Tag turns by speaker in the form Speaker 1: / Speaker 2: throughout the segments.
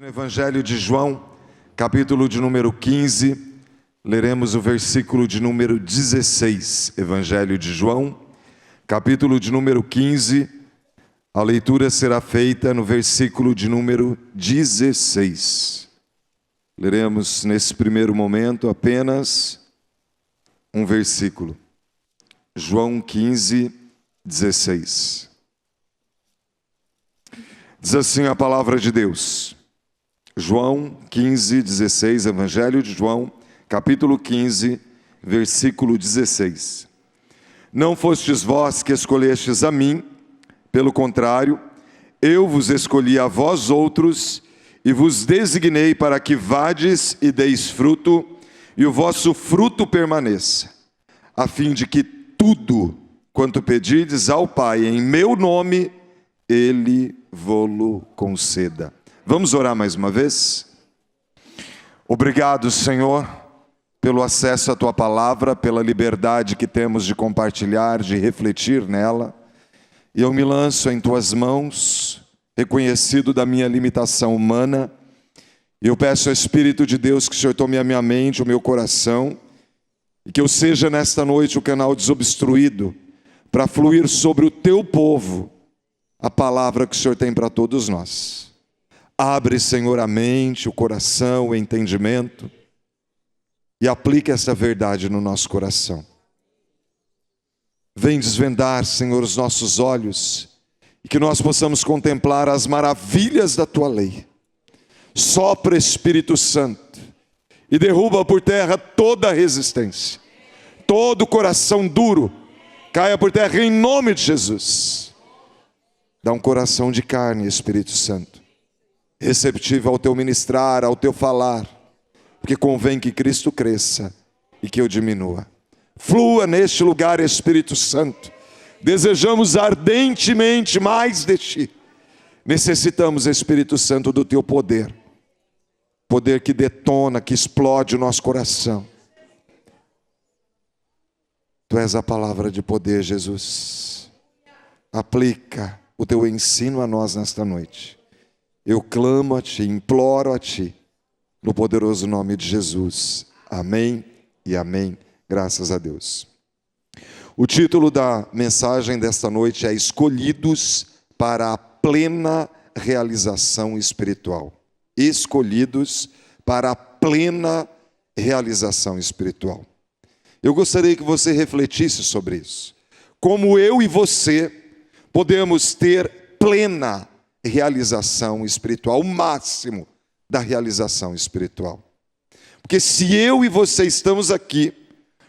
Speaker 1: No Evangelho de João, capítulo de número 15, leremos o versículo de número 16. Evangelho de João, capítulo de número 15, a leitura será feita no versículo de número 16. Leremos nesse primeiro momento apenas um versículo. João 15, 16. Diz assim a palavra de Deus. João 15, 16, Evangelho de João, capítulo 15, versículo 16. Não fostes vós que escolhestes a mim, pelo contrário, eu vos escolhi a vós outros, e vos designei para que vades e deis fruto, e o vosso fruto permaneça, a fim de que tudo quanto pedides ao Pai em meu nome, Ele vô-lo conceda. Vamos orar mais uma vez? Obrigado, Senhor, pelo acesso à Tua palavra, pela liberdade que temos de compartilhar, de refletir nela. E eu me lanço em Tuas mãos, reconhecido da minha limitação humana. E eu peço ao Espírito de Deus que o Senhor tome a minha mente, o meu coração, e que eu seja nesta noite o canal desobstruído para fluir sobre o Teu povo a palavra que o Senhor tem para todos nós. Abre, Senhor, a mente, o coração, o entendimento e aplique essa verdade no nosso coração. Vem desvendar, Senhor, os nossos olhos e que nós possamos contemplar as maravilhas da Tua lei. Sopra, Espírito Santo, e derruba por terra toda a resistência. Todo coração duro caia por terra em nome de Jesus. Dá um coração de carne, Espírito Santo, receptivo ao Teu ministrar, ao Teu falar, porque convém que Cristo cresça e que eu diminua. Flua neste lugar, Espírito Santo. Desejamos ardentemente mais de Ti. Necessitamos, Espírito Santo, do Teu poder. Poder que detona, que explode o nosso coração. Tu és a palavra de poder, Jesus. Aplica o Teu ensino a nós nesta noite. Eu clamo a Ti, imploro a Ti, no poderoso nome de Jesus. Amém e amém. Graças a Deus. O título da mensagem desta noite é Escolhidos para a plena realização espiritual. Escolhidos para a plena realização espiritual. Eu gostaria que você refletisse sobre isso. Como eu e você podemos ter plena realização espiritual, o máximo da realização espiritual. Porque se eu e você estamos aqui,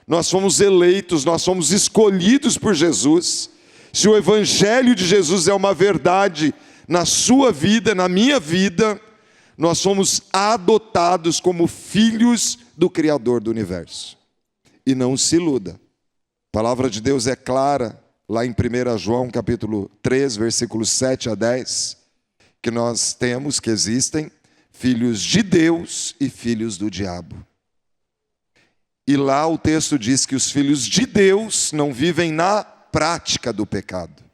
Speaker 1: nós fomos eleitos, nós fomos escolhidos por Jesus. Se o Evangelho de Jesus é uma verdade na sua vida, na minha vida, nós fomos adotados como filhos do Criador do universo. E não se iluda. A palavra de Deus é clara, lá em 1 João capítulo 3, versículos 7 a 10, que nós temos, que existem, filhos de Deus e filhos do diabo. E lá o texto diz que os filhos de Deus não vivem na prática do pecado.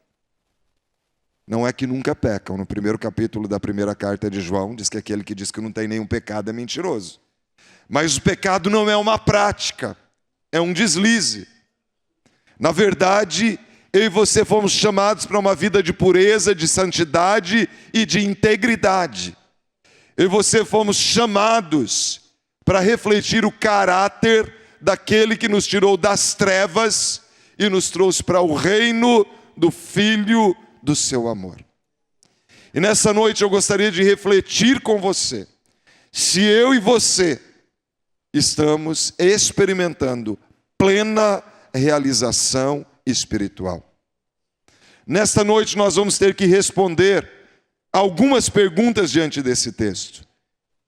Speaker 1: Não é que nunca pecam. No primeiro capítulo da primeira carta de João, diz que aquele que diz que não tem nenhum pecado é mentiroso. Mas o pecado não é uma prática, é um deslize. Na verdade, eu e você fomos chamados para uma vida de pureza, de santidade e de integridade. Eu e você fomos chamados para refletir o caráter daquele que nos tirou das trevas e nos trouxe para o reino do Filho do seu amor. E nessa noite eu gostaria de refletir com você, se eu e você estamos experimentando plena realização espiritual. Nesta noite nós vamos ter que responder algumas perguntas diante desse texto.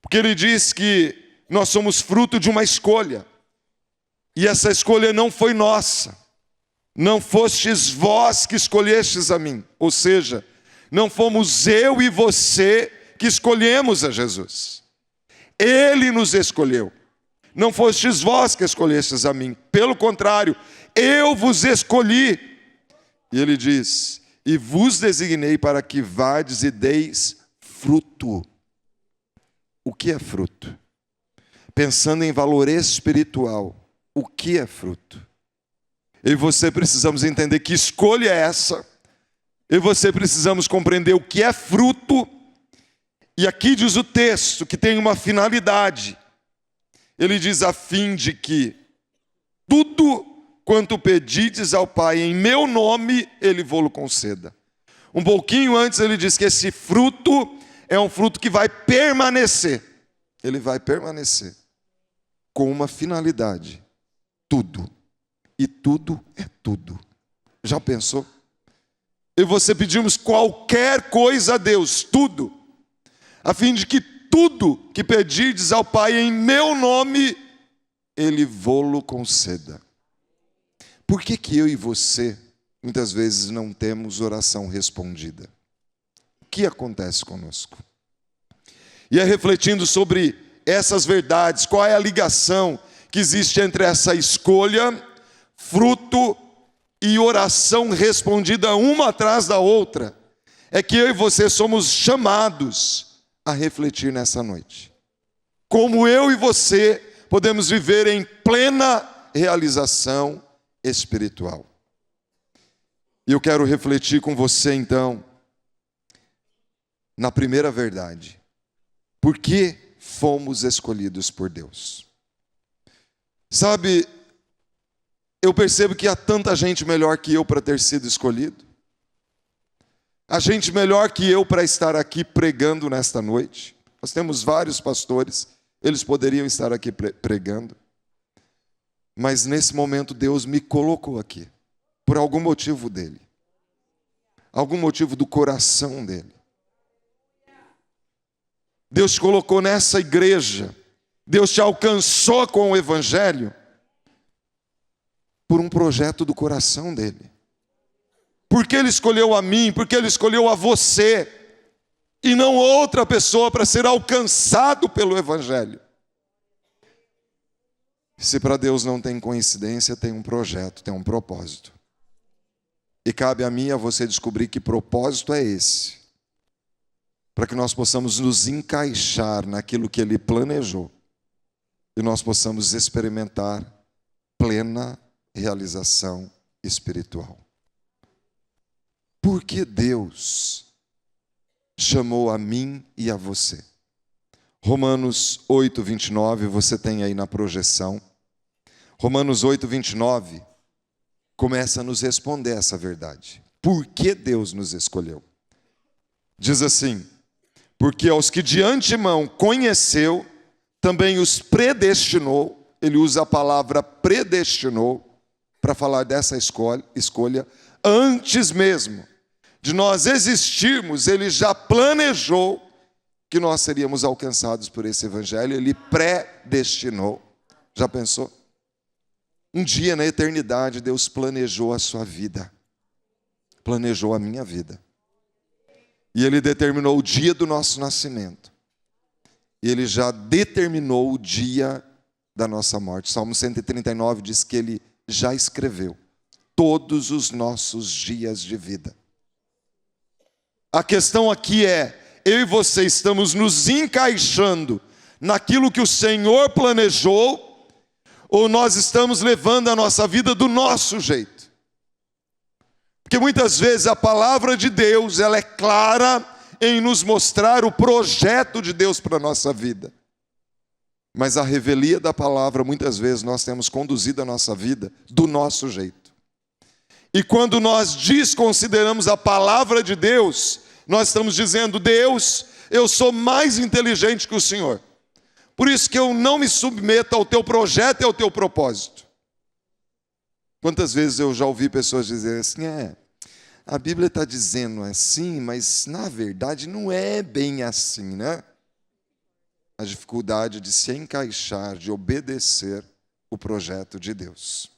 Speaker 1: Porque ele diz que nós somos fruto de uma escolha. E essa escolha não foi nossa. Não fostes vós que escolhestes a mim. Ou seja, não fomos eu e você que escolhemos a Jesus. Ele nos escolheu. Não fostes vós que escolhestes a mim. Pelo contrário, eu vos escolhi. E ele diz, e vos designei para que vades e deis fruto. o que é fruto. Pensando em valor espiritual, o que é fruto. Eu e você precisamos entender que escolha é essa. Eu e você precisamos compreender o que é fruto. E aqui diz o texto que tem uma finalidade. Ele diz a fim de que tudo quanto pedides ao Pai em meu nome, Ele vô-lo conceda. Um pouquinho antes ele diz que esse fruto é um fruto que vai permanecer. Ele vai permanecer com uma finalidade. Tudo. E tudo é tudo. Já pensou? Eu e você pedimos qualquer coisa a Deus, tudo, a fim de que tudo que pedirdes ao Pai em meu nome, Ele vô-lo conceda. Por que eu e você, muitas vezes, não temos oração respondida? O que acontece conosco? E é refletindo sobre essas verdades, qual é a ligação que existe entre essa escolha, fruto e oração respondida uma atrás da outra, é que eu e você somos chamados a refletir nessa noite. Como eu e você podemos viver em plena realização espiritual. E eu quero refletir com você então na primeira verdade. Por que fomos escolhidos por Deus? Sabe, eu percebo que há tanta gente melhor que eu para ter sido escolhido. Há gente melhor que eu para estar aqui pregando nesta noite. Nós temos vários pastores, eles poderiam estar aqui pregando. Mas nesse momento Deus me colocou aqui, por algum motivo dele. Algum motivo do coração dele. Deus te colocou nessa igreja. Deus te alcançou com o evangelho por um projeto do coração dele. Porque ele escolheu a mim, porque ele escolheu a você e não outra pessoa para ser alcançado pelo evangelho. Se para Deus não tem coincidência, tem um projeto, tem um propósito. E cabe a mim e a você descobrir que propósito é esse, para que nós possamos nos encaixar naquilo que Ele planejou e nós possamos experimentar plena realização espiritual. Por que Deus chamou a mim e a você? Romanos 8, 29, você tem aí na projeção. Romanos 8, 29 começa a nos responder essa verdade. Por que Deus nos escolheu? Diz assim: porque aos que de antemão conheceu, também os predestinou. Ele usa a palavra predestinou para falar dessa escolha. Antes mesmo de nós existirmos, Ele já planejou que nós seríamos alcançados por esse evangelho. Ele predestinou. Já pensou? Um dia na eternidade Deus planejou a sua vida, planejou a minha vida. E Ele determinou o dia do nosso nascimento. E Ele já determinou o dia da nossa morte. Salmo 139 diz que Ele já escreveu todos os nossos dias de vida. A questão aqui é, eu e você estamos nos encaixando naquilo que o Senhor planejou, ou nós estamos levando a nossa vida do nosso jeito? Porque muitas vezes a palavra de Deus, ela é clara em nos mostrar o projeto de Deus para a nossa vida. Mas a revelia da palavra, muitas vezes nós temos conduzido a nossa vida do nosso jeito. E quando nós desconsideramos a palavra de Deus, nós estamos dizendo: Deus, eu sou mais inteligente que o Senhor. Por isso que eu não me submeto ao teu projeto e ao teu propósito. Quantas vezes eu já ouvi pessoas dizerem assim: a Bíblia está dizendo assim, mas na verdade não é bem assim, né? A dificuldade de se encaixar, de obedecer o projeto de Deus.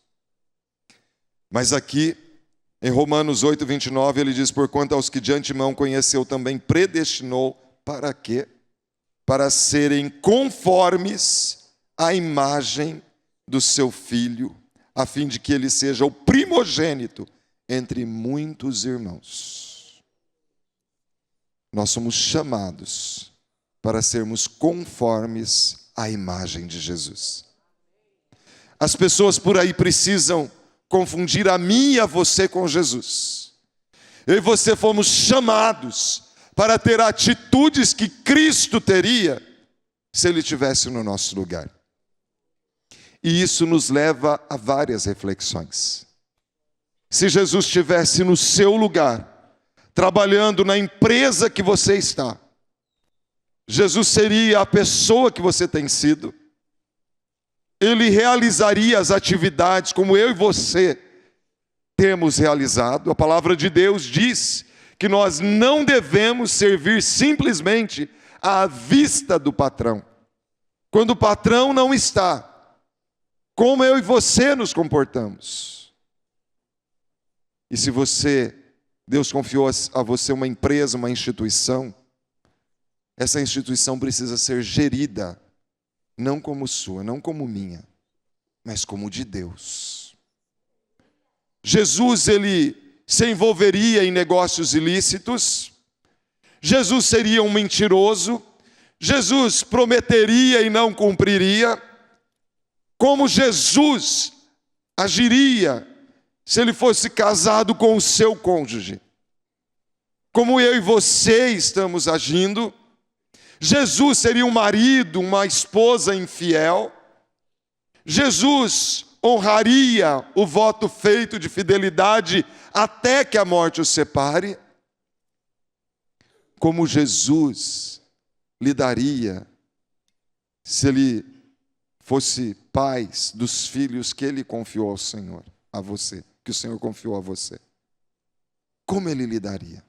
Speaker 1: Mas aqui, em Romanos 8, 29, ele diz: porquanto aos que de antemão conheceu também predestinou, para quê? Para serem conformes à imagem do seu Filho, a fim de que ele seja o primogênito entre muitos irmãos. Nós somos chamados para sermos conformes à imagem de Jesus. As pessoas por aí precisam confundir a mim e a você com Jesus. Eu e você fomos chamados para ter atitudes que Cristo teria se Ele estivesse no nosso lugar. E isso nos leva a várias reflexões. Se Jesus estivesse no seu lugar, trabalhando na empresa que você está, Jesus seria a pessoa que você tem sido. Ele realizaria as atividades como eu e você temos realizado. A palavra de Deus diz que nós não devemos servir simplesmente à vista do patrão. Quando o patrão não está, como eu e você nos comportamos? E se Deus confiou a você uma empresa, uma instituição, essa instituição precisa ser gerida, não como sua, não como minha, mas como de Deus. Jesus, ele se envolveria em negócios ilícitos, Jesus seria um mentiroso, Jesus prometeria e não cumpriria. Como Jesus agiria se ele fosse casado com o seu cônjuge? Como eu e você estamos agindo? Jesus seria um marido, uma esposa infiel? Jesus honraria o voto feito de fidelidade até que a morte o separe? Como Jesus lidaria se ele fosse pai dos filhos que ele confiou ao Senhor, a você, que o Senhor confiou a você? Como ele lidaria?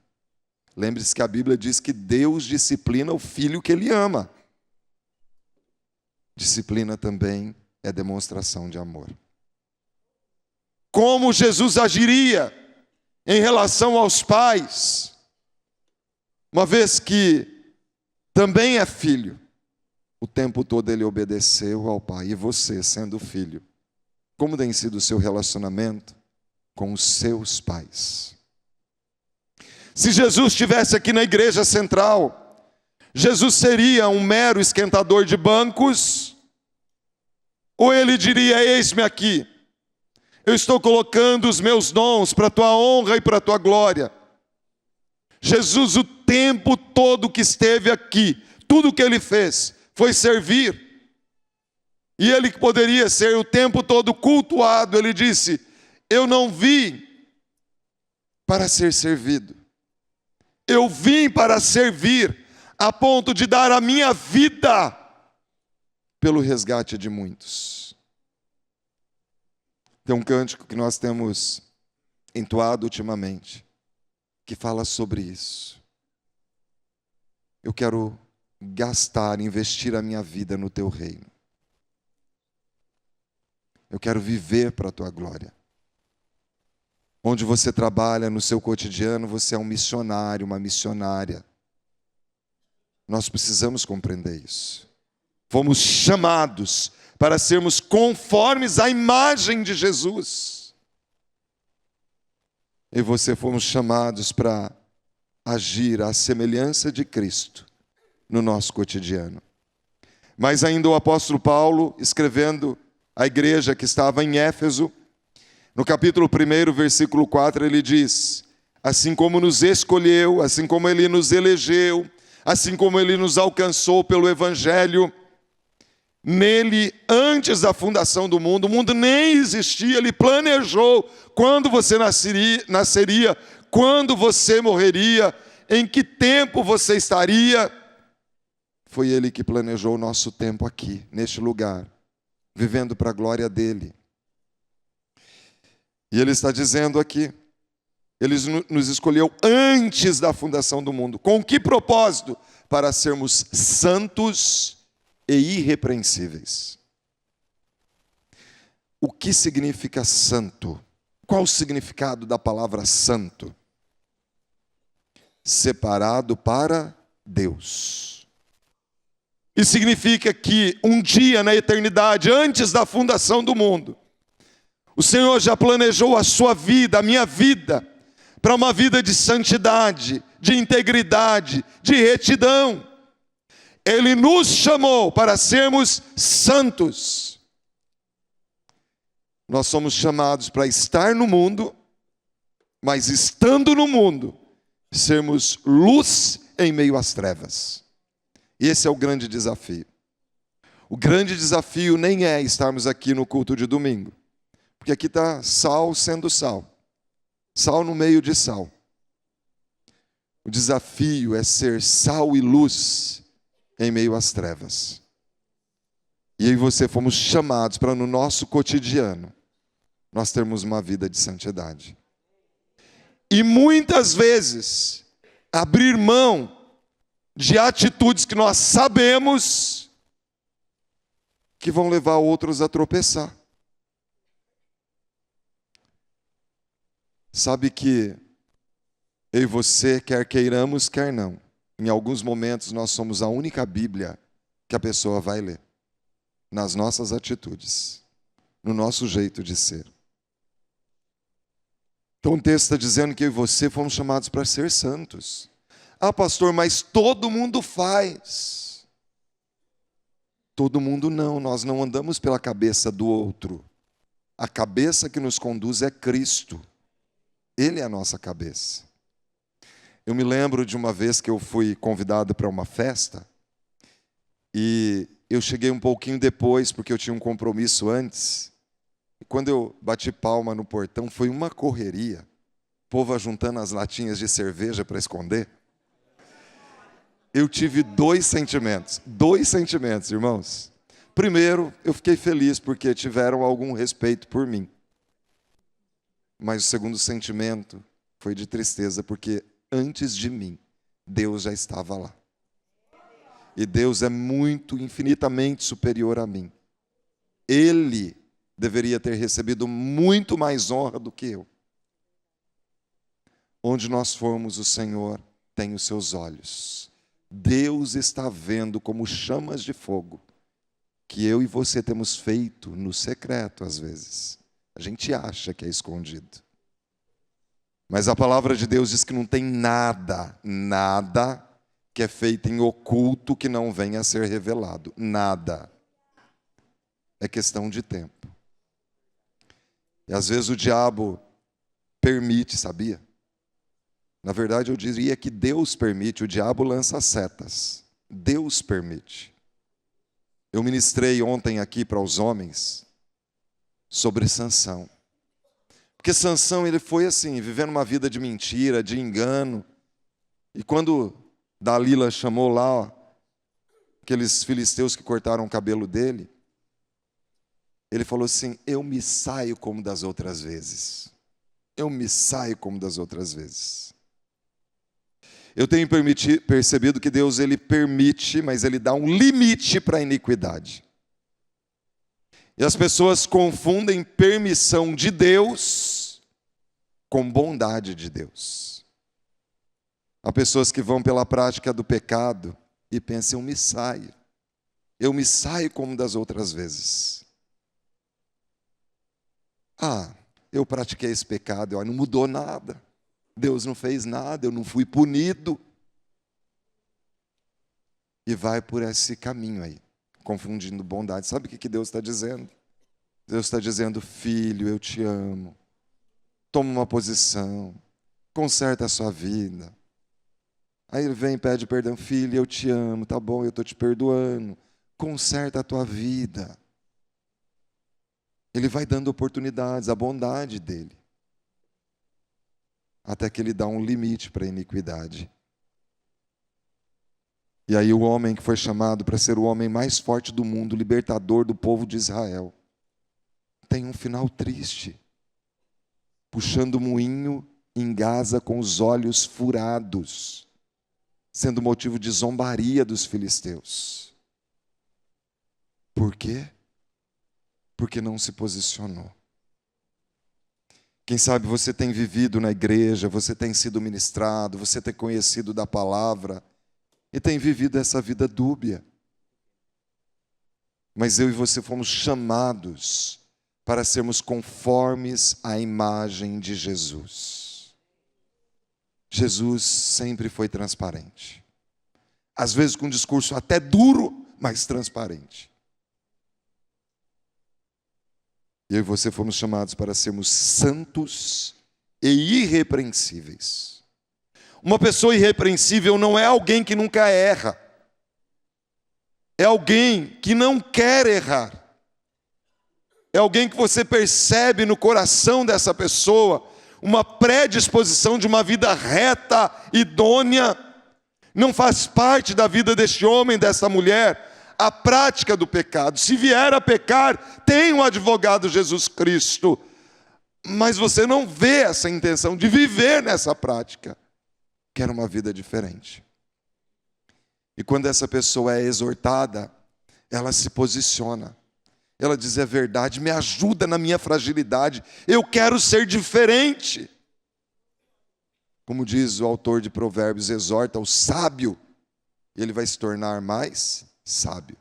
Speaker 1: Lembre-se que a Bíblia diz que Deus disciplina o filho que ele ama. Disciplina também é demonstração de amor. Como Jesus agiria em relação aos pais, uma vez que também é filho? O tempo todo ele obedeceu ao pai. E você, sendo filho, como tem sido o seu relacionamento com os seus pais? Se Jesus estivesse aqui na igreja central, Jesus seria um mero esquentador de bancos? Ou ele diria: eis-me aqui, eu estou colocando os meus dons para a tua honra e para a tua glória? Jesus, o tempo todo que esteve aqui, tudo que ele fez foi servir. E ele que poderia ser o tempo todo cultuado, ele disse: eu não vim para ser servido, eu vim para servir, a ponto de dar a minha vida pelo resgate de muitos. Tem um cântico que nós temos entoado ultimamente, que fala sobre isso. Eu quero gastar, investir a minha vida no teu reino. Eu quero viver para a tua glória. Onde você trabalha, no seu cotidiano, você é um missionário, uma missionária. Nós precisamos compreender isso. Fomos chamados para sermos conformes à imagem de Jesus. E você fomos chamados para agir à semelhança de Cristo no nosso cotidiano. Mas ainda o apóstolo Paulo, escrevendo à igreja que estava em Éfeso, no capítulo 1, versículo 4, ele diz: assim como nos escolheu, assim como ele nos elegeu, assim como ele nos alcançou pelo evangelho, nele, antes da fundação do mundo, o mundo nem existia, ele planejou quando você nasceria, quando você morreria, em que tempo você estaria. Foi ele que planejou o nosso tempo aqui, neste lugar, vivendo para a glória dele. E ele está dizendo aqui, ele nos escolheu antes da fundação do mundo. Com que propósito? Para sermos santos e irrepreensíveis. O que significa santo? Qual o significado da palavra santo? Separado para Deus. E significa que um dia na eternidade, antes da fundação do mundo, o Senhor já planejou a sua vida, a minha vida, para uma vida de santidade, de integridade, de retidão. Ele nos chamou para sermos santos. Nós somos chamados para estar no mundo, mas estando no mundo, sermos luz em meio às trevas. Esse é o grande desafio. O grande desafio nem é estarmos aqui no culto de domingo, porque aqui está sal sendo sal, sal no meio de sal. O desafio é ser sal e luz em meio às trevas. E eu e você fomos chamados para, no nosso cotidiano, nós termos uma vida de santidade. E muitas vezes, abrir mão de atitudes que nós sabemos que vão levar outros a tropeçar. Sabe que eu e você, quer queiramos, quer não, em alguns momentos nós somos a única Bíblia que a pessoa vai ler. Nas nossas atitudes, no nosso jeito de ser. Então o texto está dizendo que eu e você fomos chamados para ser santos. Ah, pastor, mas todo mundo faz. Todo mundo não, nós não andamos pela cabeça do outro. A cabeça que nos conduz é Cristo. Ele é a nossa cabeça. Eu me lembro de uma vez que eu fui convidado para uma festa e eu cheguei um pouquinho depois porque eu tinha um compromisso antes. E quando eu bati palma no portão, foi uma correria. O povo juntando as latinhas de cerveja para esconder. Eu tive dois sentimentos, irmãos. Primeiro, eu fiquei feliz porque tiveram algum respeito por mim. Mas o segundo sentimento foi de tristeza, porque antes de mim, Deus já estava lá. E Deus é muito, infinitamente superior a mim. Ele deveria ter recebido muito mais honra do que eu. Onde nós formos, o Senhor tem os seus olhos. Deus está vendo como chamas de fogo que eu e você temos feito no secreto às vezes. A gente acha que é escondido. Mas a palavra de Deus diz que não tem nada que é feito em oculto que não venha a ser revelado. Nada. É questão de tempo. E às vezes o diabo permite, sabia? Na verdade, eu diria que Deus permite, o diabo lança setas. Deus permite. Eu ministrei ontem aqui para os homens sobre Sansão. Porque Sansão, ele foi assim, vivendo uma vida de mentira, de engano. E quando Dalila chamou lá aqueles filisteus que cortaram o cabelo dele, ele falou assim: eu me saio como das outras vezes. Eu me saio como das outras vezes. Eu tenho percebido que Deus, ele permite, mas ele dá um limite para a iniquidade. E as pessoas confundem permissão de Deus com bondade de Deus. Há pessoas que vão pela prática do pecado e pensam: eu me saio como das outras vezes. Ah, eu pratiquei esse pecado, não mudou nada. Deus não fez nada, eu não fui punido. E vai por esse caminho aí, confundindo bondade. Sabe o que Deus está dizendo? Deus está dizendo: filho, eu te amo. Toma uma posição, conserta a sua vida. Aí ele vem e pede perdão: filho, eu te amo, tá bom, eu estou te perdoando. Conserta a tua vida. Ele vai dando oportunidades, a bondade dele. Até que ele dá um limite para a iniquidade. E aí o homem que foi chamado para ser o homem mais forte do mundo, libertador do povo de Israel, tem um final triste. Puxando moinho em Gaza com os olhos furados, sendo motivo de zombaria dos filisteus. Por quê? Porque não se posicionou. Quem sabe você tem vivido na igreja, você tem sido ministrado, você tem conhecido da palavra e tem vivido essa vida dúbia. Mas eu e você fomos chamados para sermos conformes à imagem de Jesus. Jesus sempre foi transparente. às vezes com um discurso até duro, mas transparente. E eu e você fomos chamados para sermos santos e irrepreensíveis. Uma pessoa irrepreensível não é alguém que nunca erra. É alguém que não quer errar. É alguém que você percebe no coração dessa pessoa uma predisposição de uma vida reta, idônea. Não faz parte da vida deste homem, dessa mulher, a prática do pecado. Se vier a pecar, tem um advogado, Jesus Cristo. Mas você não vê essa intenção de viver nessa prática. Quer uma vida diferente. E quando essa pessoa é exortada, ela se posiciona. Ela diz: é verdade, me ajuda na minha fragilidade. Eu quero ser diferente. Como diz o autor de Provérbios, exorta o sábio, e ele vai se tornar mais sábio.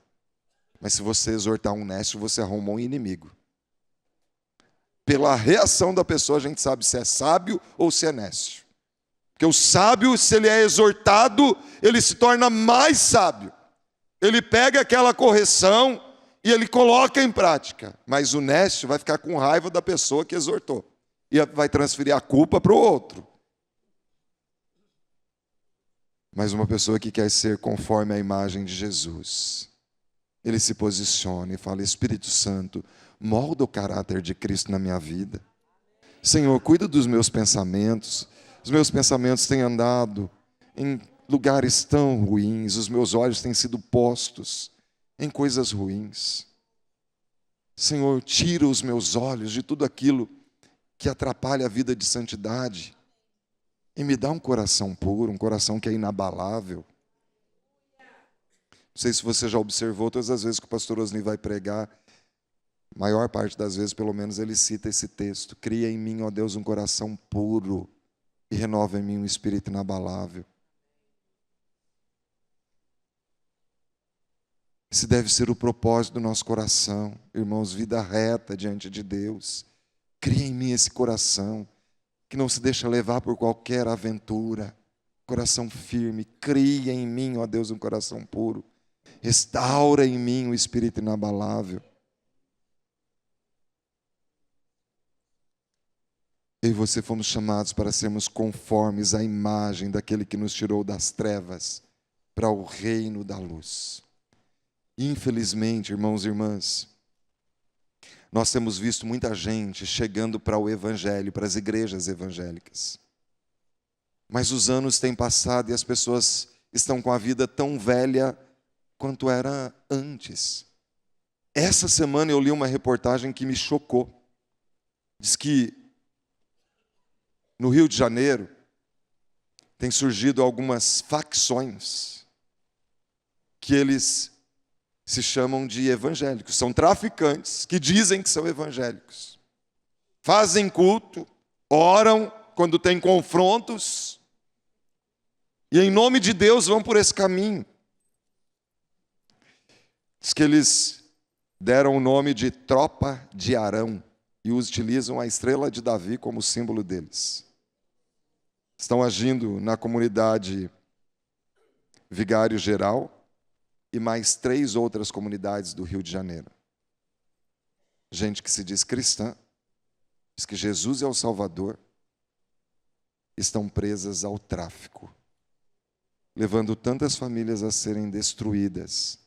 Speaker 1: Mas se você exortar um nécio, você arrumou um inimigo. Pela reação da pessoa, a gente sabe se é sábio ou se é nécio. Porque o sábio, se ele é exortado, ele se torna mais sábio. Ele pega aquela correção e ele coloca em prática. Mas o nécio vai ficar com raiva da pessoa que exortou. E vai transferir a culpa para o outro. Mas uma pessoa que quer ser conforme a imagem de Jesus, ele se posiciona e fala: Espírito Santo, molda o caráter de Cristo na minha vida. Senhor, cuida dos meus pensamentos. Os meus pensamentos têm andado em lugares tão ruins, os meus olhos têm sido postos em coisas ruins. Senhor, tira os meus olhos de tudo aquilo que atrapalha a vida de santidade e me dá um coração puro, um coração que é inabalável. Não sei se você já observou, todas as vezes que o pastor Osni vai pregar, a maior parte das vezes, pelo menos, ele cita esse texto: cria em mim, ó Deus, um coração puro e renova em mim um espírito inabalável. Esse deve ser o propósito do nosso coração, irmãos, vida reta diante de Deus. Cria em mim esse coração que não se deixa levar por qualquer aventura, coração firme. Cria em mim, ó Deus, um coração puro. Restaura em mim um espírito inabalável. Eu e você fomos chamados para sermos conformes à imagem daquele que nos tirou das trevas para o reino da luz. Infelizmente, irmãos e irmãs, nós temos visto muita gente chegando para o evangelho, para as igrejas evangélicas. Mas os anos têm passado e as pessoas estão com a vida tão velha quanto era antes. Essa semana eu li uma reportagem que me chocou. Diz que no Rio de Janeiro tem surgido algumas facções que eles se chamam de evangélicos. São traficantes que dizem que são evangélicos. Fazem culto, oram quando tem confrontos e em nome de Deus vão por esse caminho. Diz que eles deram o nome de Tropa de Arão e utilizam a estrela de Davi como símbolo deles. Estão agindo na comunidade Vigário Geral e mais 3 outras comunidades do Rio de Janeiro. Gente que se diz cristã, diz que Jesus é o Salvador, estão presas ao tráfico, levando tantas famílias a serem destruídas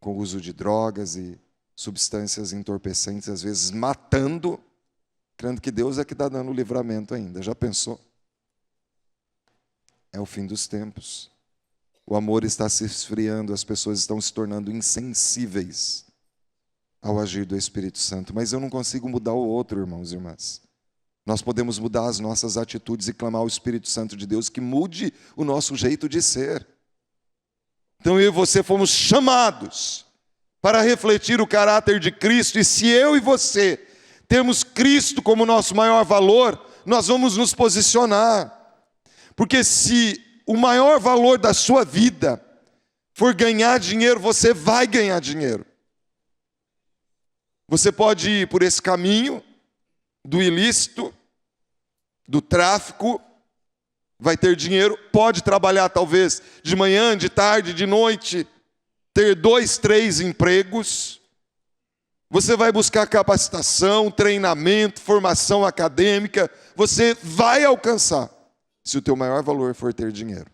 Speaker 1: com o uso de drogas e substâncias entorpecentes, às vezes matando, crendo que Deus é que está dando o livramento ainda. Já pensou? É o fim dos tempos. O amor está se esfriando, as pessoas estão se tornando insensíveis ao agir do Espírito Santo. Mas eu não consigo mudar o outro, irmãos e irmãs. Nós podemos mudar as nossas atitudes e clamar ao Espírito Santo de Deus que mude o nosso jeito de ser. Então eu e você fomos chamados para refletir o caráter de Cristo, e se eu e você temos Cristo como nosso maior valor, nós vamos nos posicionar. Porque se o maior valor da sua vida for ganhar dinheiro, você vai ganhar dinheiro. Você pode ir por esse caminho do ilícito, do tráfico, vai ter dinheiro, pode trabalhar talvez de manhã, de tarde, de noite, ter 2, 3 empregos. Você vai buscar capacitação, treinamento, formação acadêmica. Você vai alcançar, se o teu maior valor for ter dinheiro.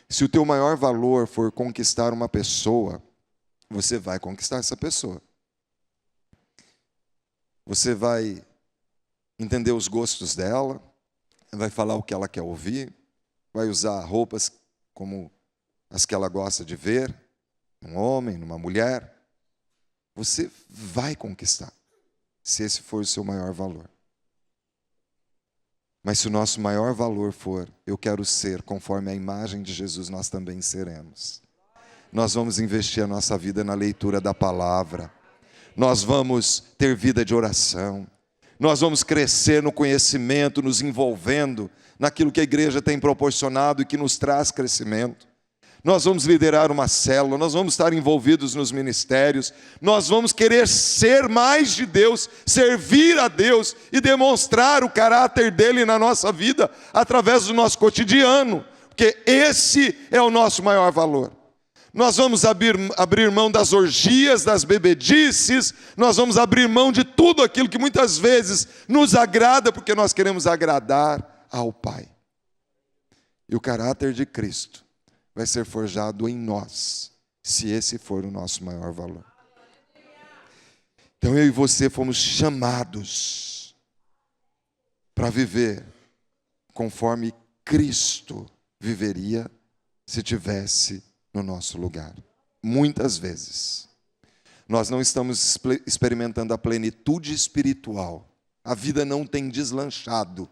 Speaker 1: Se o teu maior valor for conquistar uma pessoa, você vai conquistar essa pessoa. Você vai entender os gostos dela, vai falar o que ela quer ouvir, vai usar roupas como as que ela gosta de ver, num homem, numa mulher. Você vai conquistar, se esse for o seu maior valor. Mas se o nosso maior valor for, eu quero ser conforme a imagem de Jesus, nós também seremos. Nós vamos investir a nossa vida na leitura da palavra. Nós vamos ter vida de oração. Nós vamos crescer no conhecimento, nos envolvendo naquilo que a igreja tem proporcionado e que nos traz crescimento. Nós vamos liderar uma célula, nós vamos estar envolvidos nos ministérios, nós vamos querer ser mais de Deus, servir a Deus e demonstrar o caráter dele na nossa vida através do nosso cotidiano, porque esse é o nosso maior valor. Nós vamos abrir mão das orgias, das bebedices, nós vamos abrir mão de tudo aquilo que muitas vezes nos agrada, porque nós queremos agradar ao Pai. E o caráter de Cristo vai ser forjado em nós, se esse for o nosso maior valor. Então eu e você fomos chamados para viver conforme Cristo viveria se tivesse no nosso lugar. Muitas vezes nós não estamos experimentando a plenitude espiritual. A vida não tem deslanchado,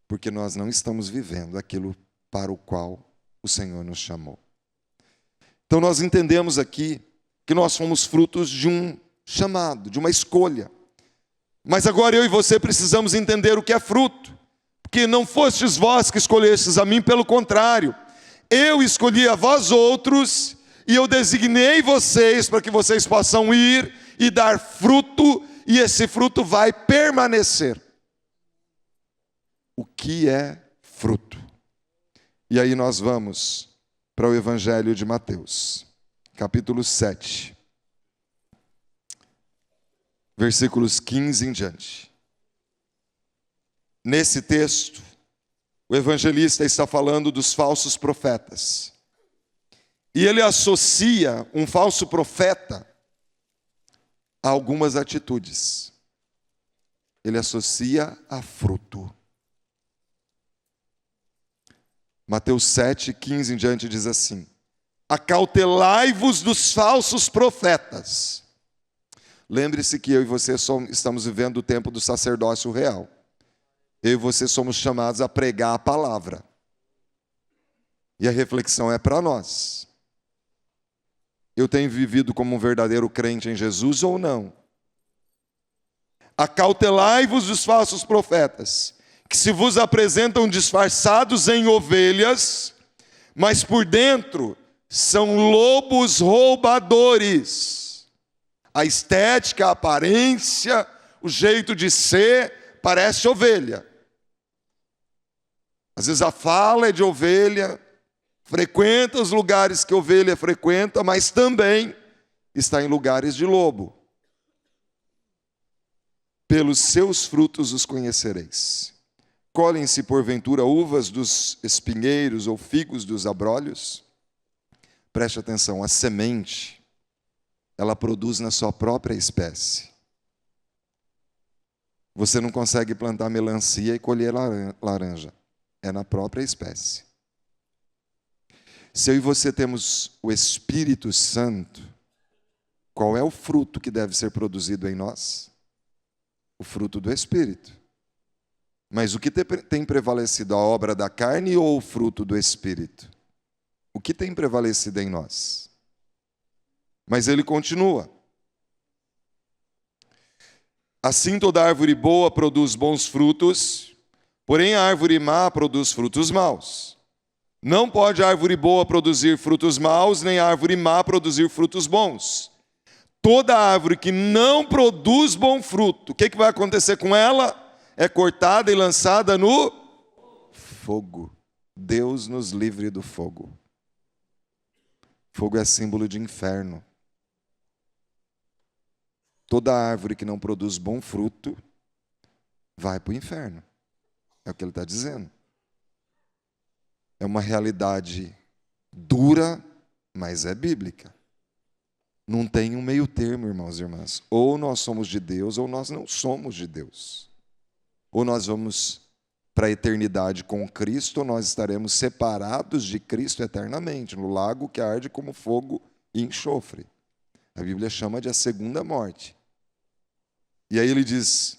Speaker 1: porque nós não estamos vivendo aquilo para o qual o Senhor nos chamou. Então nós entendemos aqui que nós somos frutos de um chamado, de uma escolha. Mas agora eu e você precisamos entender o que é fruto. Porque não fostes vós que escolhestes a mim, pelo contrário. Eu escolhi a vós outros e eu designei vocês para que vocês possam ir e dar fruto, e esse fruto vai permanecer. O que é fruto? E aí nós vamos para o Evangelho de Mateus, capítulo 7, versículos 15 em diante. Nesse texto, o evangelista está falando dos falsos profetas. E ele associa um falso profeta a algumas atitudes. Ele associa a fruto. Mateus 7, 15 em diante diz assim: acautelai-vos dos falsos profetas. Lembre-se que eu e você estamos vivendo o tempo do sacerdócio real. Eu e você somos chamados a pregar a palavra. E a reflexão é para nós. Eu tenho vivido como um verdadeiro crente em Jesus ou não? Acautelai-vos dos falsos profetas, que se vos apresentam disfarçados em ovelhas, mas por dentro são lobos roubadores. A estética, a aparência, o jeito de ser, parece ovelha. Às vezes a fala é de ovelha, frequenta os lugares que ovelha frequenta, mas também está em lugares de lobo. Pelos seus frutos os conhecereis. Colhem-se porventura uvas dos espinheiros ou figos dos abrolhos? Preste atenção, a semente, ela produz na sua própria espécie. Você não consegue plantar melancia e colher laranja. É na própria espécie. Se eu e você temos o Espírito Santo, qual é o fruto que deve ser produzido em nós? O fruto do Espírito. Mas o que tem prevalecido, a obra da carne ou o fruto do Espírito? O que tem prevalecido em nós? Mas ele continua. Assim toda árvore boa produz bons frutos, porém a árvore má produz frutos maus. Não pode a árvore boa produzir frutos maus, nem a árvore má produzir frutos bons. Toda árvore que não produz bom fruto, o que vai acontecer com ela? é cortada e lançada no fogo. Deus nos livre do fogo. Fogo é símbolo de inferno. Toda árvore que não produz bom fruto vai para o inferno. É o que ele está dizendo. É uma realidade dura, mas é bíblica. Não tem um meio termo, irmãos e irmãs. Ou nós somos de Deus, ou nós não somos de Deus. Ou nós vamos para a eternidade com Cristo, ou nós estaremos separados de Cristo eternamente, no lago que arde como fogo e enxofre. A Bíblia chama de a segunda morte. E aí ele diz: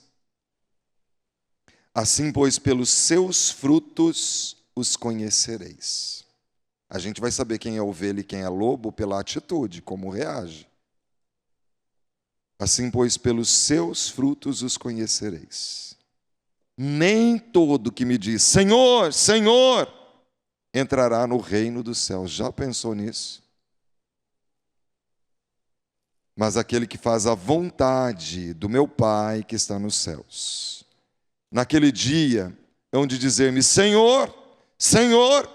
Speaker 1: assim, pois, pelos seus frutos os conhecereis. A gente vai saber quem é ovelha e quem é lobo pela atitude, como reage. Assim, pois, pelos seus frutos os conhecereis. Nem todo que me diz, Senhor, Senhor, entrará no reino dos céus. Já pensou nisso? Mas aquele que faz a vontade do meu Pai que está nos céus. Naquele dia, hão de dizer-me, Senhor, Senhor,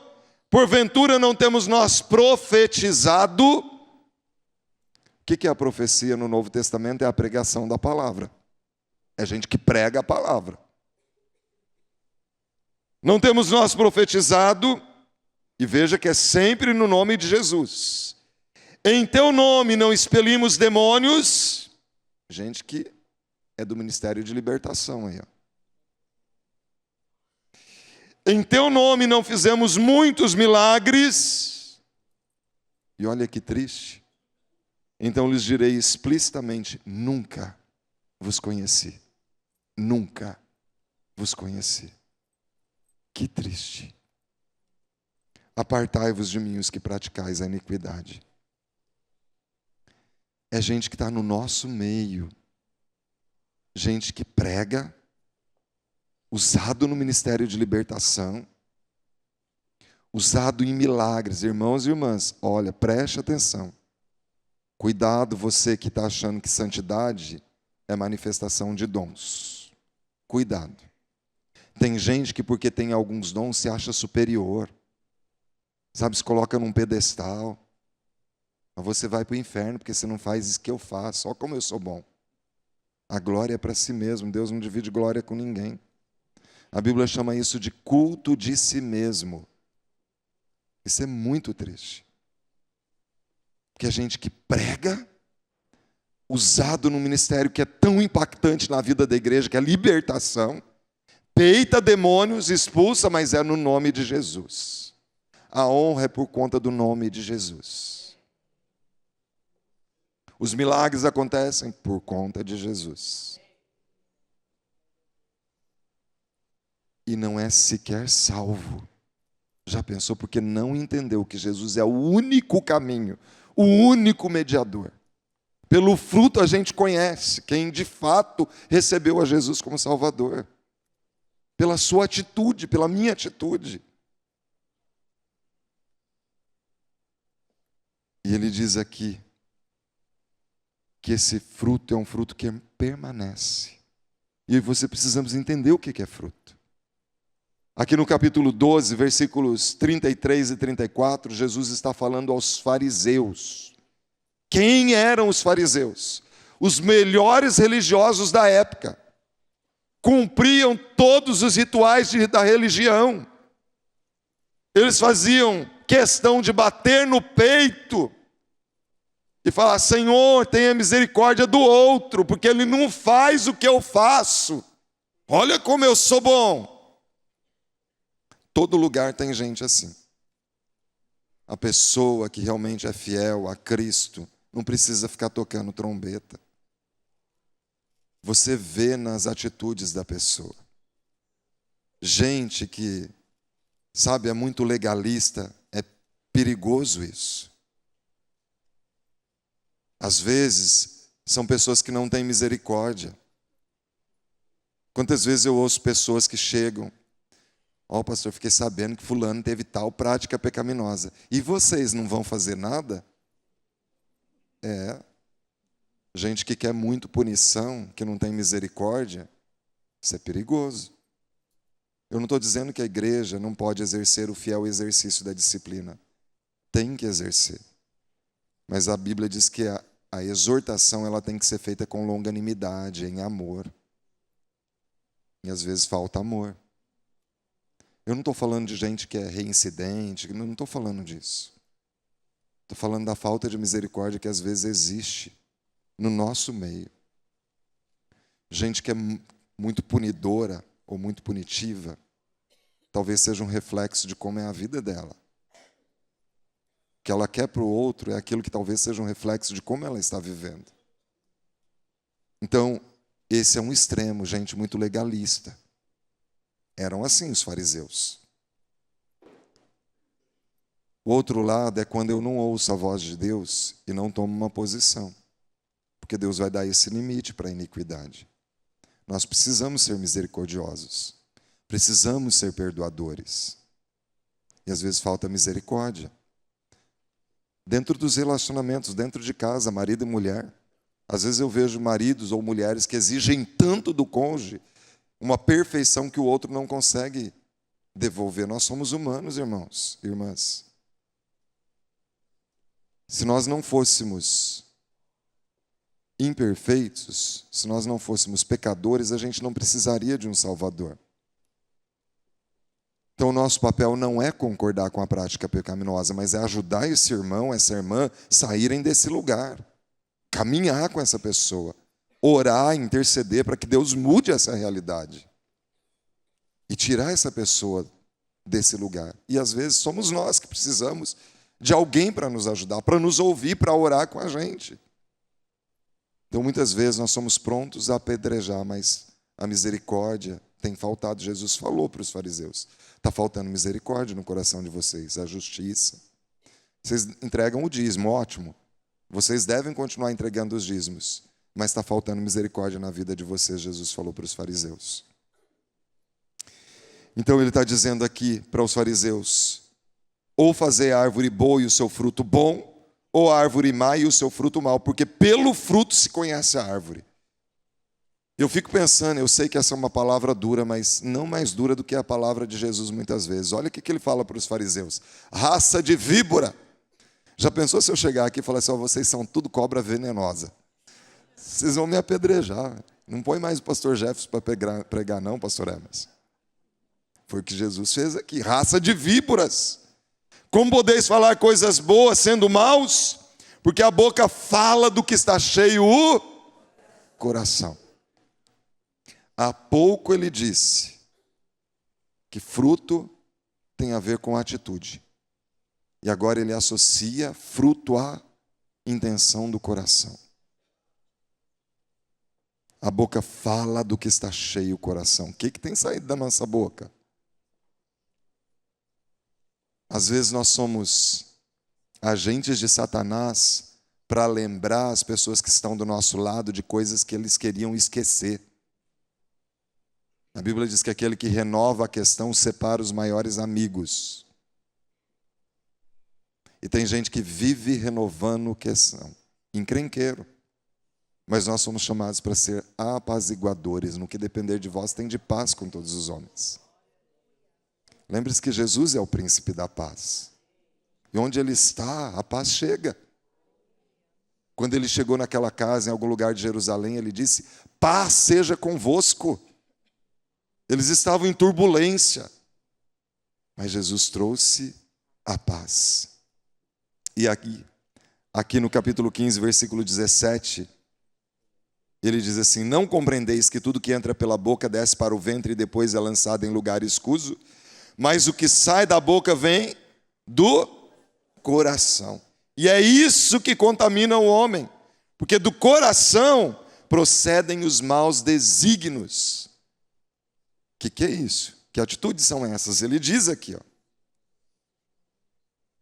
Speaker 1: porventura não temos nós profetizado? O que é a profecia no Novo Testamento? É a pregação da palavra. É gente que prega a palavra. Não temos nós profetizado, e veja que é sempre no nome de Jesus. Em teu nome não expelimos demônios. Gente que é do ministério de libertação aí, ó. Em teu nome não fizemos muitos milagres. E olha que triste. Então lhes direi explicitamente: nunca vos conheci. Nunca vos conheci. Que triste. Apartai-vos de mim os que praticais a iniquidade. É gente que está no nosso meio. Gente que prega, usado no ministério de libertação, usado em milagres. Irmãos e irmãs, olha, preste atenção. Cuidado você que está achando que santidade é manifestação de dons. Cuidado. Tem gente que porque tem alguns dons se acha superior. Sabe, se coloca num pedestal. Mas você vai para o inferno porque você não faz isso que eu faço. Olha como eu sou bom. A glória é para si mesmo. Deus não divide glória com ninguém. A Bíblia chama isso de culto de si mesmo. Isso é muito triste. Porque a gente que prega, usado num ministério que é tão impactante na vida da igreja, que é a libertação, peita demônios, expulsa, mas é no nome de Jesus. A honra é por conta do nome de Jesus. Os milagres acontecem por conta de Jesus. E não é sequer salvo. Já pensou? Porque não entendeu que Jesus é o único caminho, o único mediador. Pelo fruto a gente conhece quem de fato recebeu a Jesus como Salvador. Pela sua atitude, pela minha atitude. E ele diz aqui que esse fruto é um fruto que permanece. E você precisamos entender o que é fruto. Aqui no capítulo 12, versículos 33 e 34, Jesus está falando aos fariseus. Quem eram os fariseus? Os melhores religiosos da época. Cumpriam todos os rituais da religião. Eles faziam questão de bater no peito e falar: Senhor, tenha misericórdia do outro, porque ele não faz o que eu faço. Olha como eu sou bom. Todo lugar tem gente assim. A pessoa que realmente é fiel a Cristo não precisa ficar tocando trombeta. Você vê nas atitudes da pessoa. Gente que, sabe, é muito legalista, é perigoso isso. Às vezes, são pessoas que não têm misericórdia. Quantas vezes eu ouço pessoas que chegam: ó, pastor, fiquei sabendo que fulano teve tal prática pecaminosa. E vocês não vão fazer nada? Gente que quer muito punição, que não tem misericórdia, Isso é perigoso. Eu não estou dizendo que a igreja não pode exercer o fiel exercício da disciplina. Tem que exercer. Mas a Bíblia diz que a exortação ela tem que ser feita com longanimidade, em amor. E às vezes falta amor. Eu não estou falando de gente que é reincidente, não estou falando disso. Estou falando da falta de misericórdia que às vezes existe no nosso meio. Gente que é muito punidora ou muito punitiva, talvez seja um reflexo de como é a vida dela. O que ela quer para o outro é aquilo que talvez seja um reflexo de como ela está vivendo. Então, esse é um extremo, gente muito legalista. Eram assim os fariseus. O outro lado é quando eu não ouço a voz de Deus e não tomo uma posição. Porque Deus vai dar esse limite para a iniquidade. Nós precisamos ser misericordiosos. Precisamos ser perdoadores. E às vezes falta misericórdia. Dentro dos relacionamentos, dentro de casa, marido e mulher. Às vezes eu vejo maridos ou mulheres que exigem tanto do cônjuge, uma perfeição que o outro não consegue devolver. Nós somos humanos, irmãos e irmãs. Se nós não fôssemos imperfeitos, se nós não fôssemos pecadores, a gente não precisaria de um Salvador. Então, o nosso papel não é concordar com a prática pecaminosa, mas é ajudar esse irmão, essa irmã, saírem desse lugar. Caminhar com essa pessoa. Orar, interceder para que Deus mude essa realidade. E tirar essa pessoa desse lugar. E às vezes somos nós que precisamos de alguém para nos ajudar, para nos ouvir, para orar com a gente. Então, muitas vezes nós somos prontos a apedrejar, mas a misericórdia tem faltado. Jesus falou para os fariseus: está faltando misericórdia no coração de vocês, a justiça. Vocês entregam o dízimo, ótimo. Vocês devem continuar entregando os dízimos, mas está faltando misericórdia na vida de vocês, Jesus falou para os fariseus. Então ele está dizendo aqui para os fariseus: ou fazer a árvore boa e o seu fruto bom, ou a árvore má e o seu fruto mau, porque pelo fruto se conhece a árvore. Eu fico pensando, eu sei que essa é uma palavra dura, mas não mais dura do que a palavra de Jesus muitas vezes. Olha o que ele fala para os fariseus: raça de víbora. Já pensou se eu chegar aqui e falar assim: oh, vocês são tudo cobra venenosa? Vocês vão me apedrejar. Não põe mais o pastor Jefferson para pregar não, pastor Emerson. Foi o que Jesus fez aqui: raça de víboras. Como podeis falar coisas boas sendo maus? Porque a boca fala do que está cheio o coração. Há pouco ele disse que fruto tem a ver com atitude. E agora ele associa fruto à intenção do coração. A boca fala do que está cheio o coração. O que tem saído da nossa boca? Às vezes nós somos agentes de Satanás para lembrar as pessoas que estão do nosso lado de coisas que eles queriam esquecer. A Bíblia diz que aquele que renova a questão separa os maiores amigos. E tem gente que vive renovando questão, encrenqueiro. Mas nós somos chamados para ser apaziguadores. No que depender de vós, tem de paz com todos os homens. Lembre-se que Jesus é o príncipe da paz. E onde ele está, a paz chega. Quando ele chegou naquela casa, em algum lugar de Jerusalém, ele disse: paz seja convosco. Eles estavam em turbulência, mas Jesus trouxe a paz. E aqui no capítulo 15, versículo 17, ele diz assim: não compreendeis que tudo que entra pela boca desce para o ventre e depois é lançado em lugar escuso? Mas o que sai da boca vem do coração. E é isso que contamina o homem, porque do coração procedem os maus desígnios. O que é isso? Que atitudes são essas? Ele diz aqui, ó: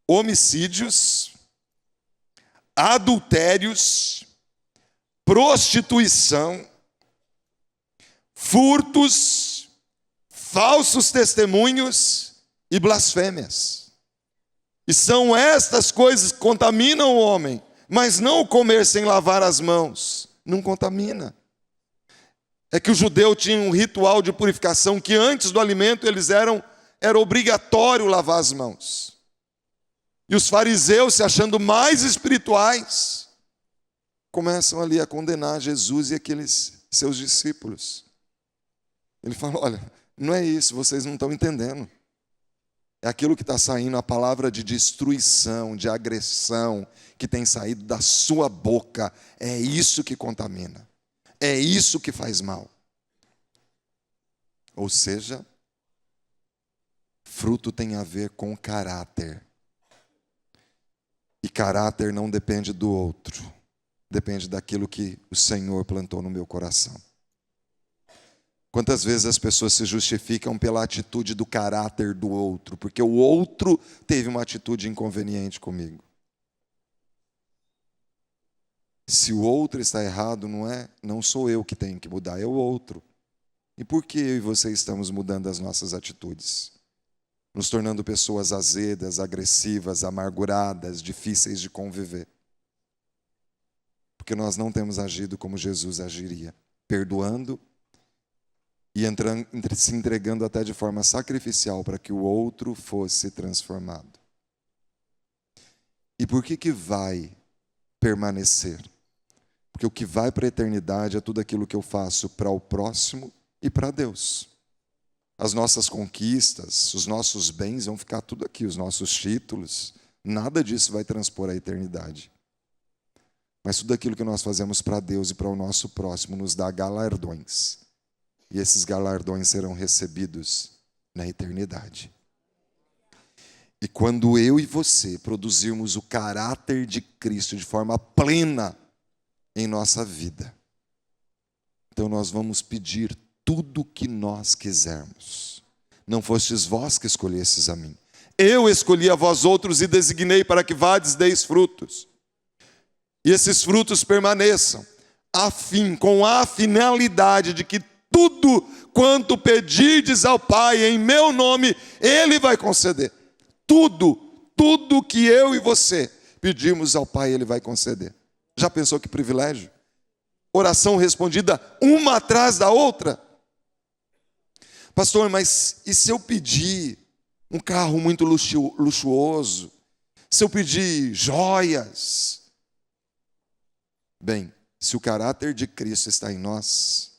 Speaker 1: homicídios, adultérios, prostituição, furtos, falsos testemunhos e blasfêmias. E são estas coisas que contaminam o homem, mas não o comer sem lavar as mãos. Não contamina. é que o judeu tinha um ritual de purificação que antes do alimento era obrigatório lavar as mãos. E os fariseus, se achando mais espirituais, começam ali a condenar Jesus e aqueles seus discípulos. Ele fala: olha, não é isso, vocês não estão entendendo. É aquilo que está saindo, a palavra de destruição, de agressão, que tem saído da sua boca. É isso que contamina. É isso que faz mal. Ou seja, fruto tem a ver com caráter. E caráter não depende do outro. Depende daquilo que o Senhor plantou no meu coração. Quantas vezes as pessoas se justificam pela atitude do caráter do outro, porque o outro teve uma atitude inconveniente comigo. Se o outro está errado, não sou eu que tenho que mudar, é o outro. E por que eu e você estamos mudando as nossas atitudes? Nos tornando pessoas azedas, agressivas, amarguradas, difíceis de conviver. Porque nós não temos agido como Jesus agiria, perdoando e se entregando até de forma sacrificial para que o outro fosse transformado. E por que vai permanecer? Porque o que vai para a eternidade é tudo aquilo que eu faço para o próximo e para Deus. As nossas conquistas, os nossos bens vão ficar tudo aqui, os nossos títulos, nada disso vai transpor a eternidade. Mas tudo aquilo que nós fazemos para Deus e para o nosso próximo nos dá galardões. E esses galardões serão recebidos na eternidade. E quando eu e você produzirmos o caráter de Cristo de forma plena em nossa vida, então nós vamos pedir tudo o que nós quisermos. Não fostes vós que escolhestes a mim. Eu escolhi a vós outros e designei para que vades deis frutos. E esses frutos permaneçam, com a finalidade de que tudo quanto pedirdes ao Pai em meu nome, Ele vai conceder. Tudo que eu e você pedimos ao Pai, Ele vai conceder. Já pensou que privilégio? Oração respondida uma atrás da outra. Pastor, mas e se eu pedir um carro muito luxuoso? Se eu pedir joias? Bem, se o caráter de Cristo está em nós,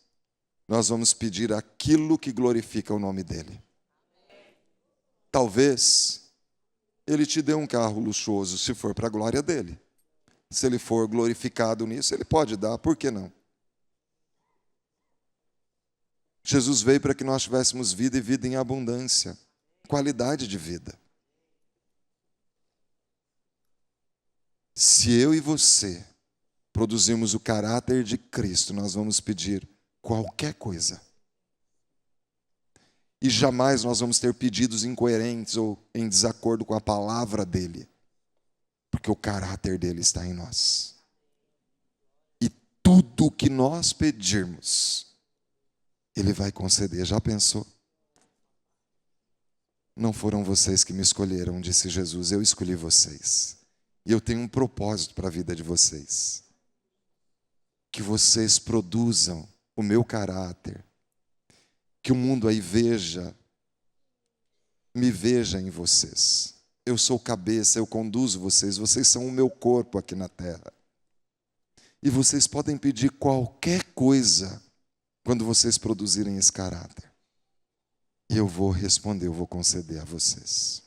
Speaker 1: nós vamos pedir aquilo que glorifica o nome dEle. Talvez Ele te dê um carro luxuoso, se for para a glória dEle. Se Ele for glorificado nisso, Ele pode dar, por que não? Jesus veio para que nós tivéssemos vida e vida em abundância, qualidade de vida. Se eu e você produzirmos o caráter de Cristo, nós vamos pedir qualquer coisa. E jamais nós vamos ter pedidos incoerentes ou em desacordo com a palavra dEle, porque o caráter dEle está em nós. E tudo o que nós pedirmos, Ele vai conceder. Já pensou? Não foram vocês que me escolheram, disse Jesus, eu escolhi vocês. E eu tenho um propósito para a vida de vocês. Que vocês produzam o meu caráter. Que o mundo aí me veja em vocês. Eu sou cabeça, eu conduzo vocês, vocês são o meu corpo aqui na terra. E vocês podem pedir qualquer coisa quando vocês produzirem esse caráter. E eu vou responder, eu vou conceder a vocês.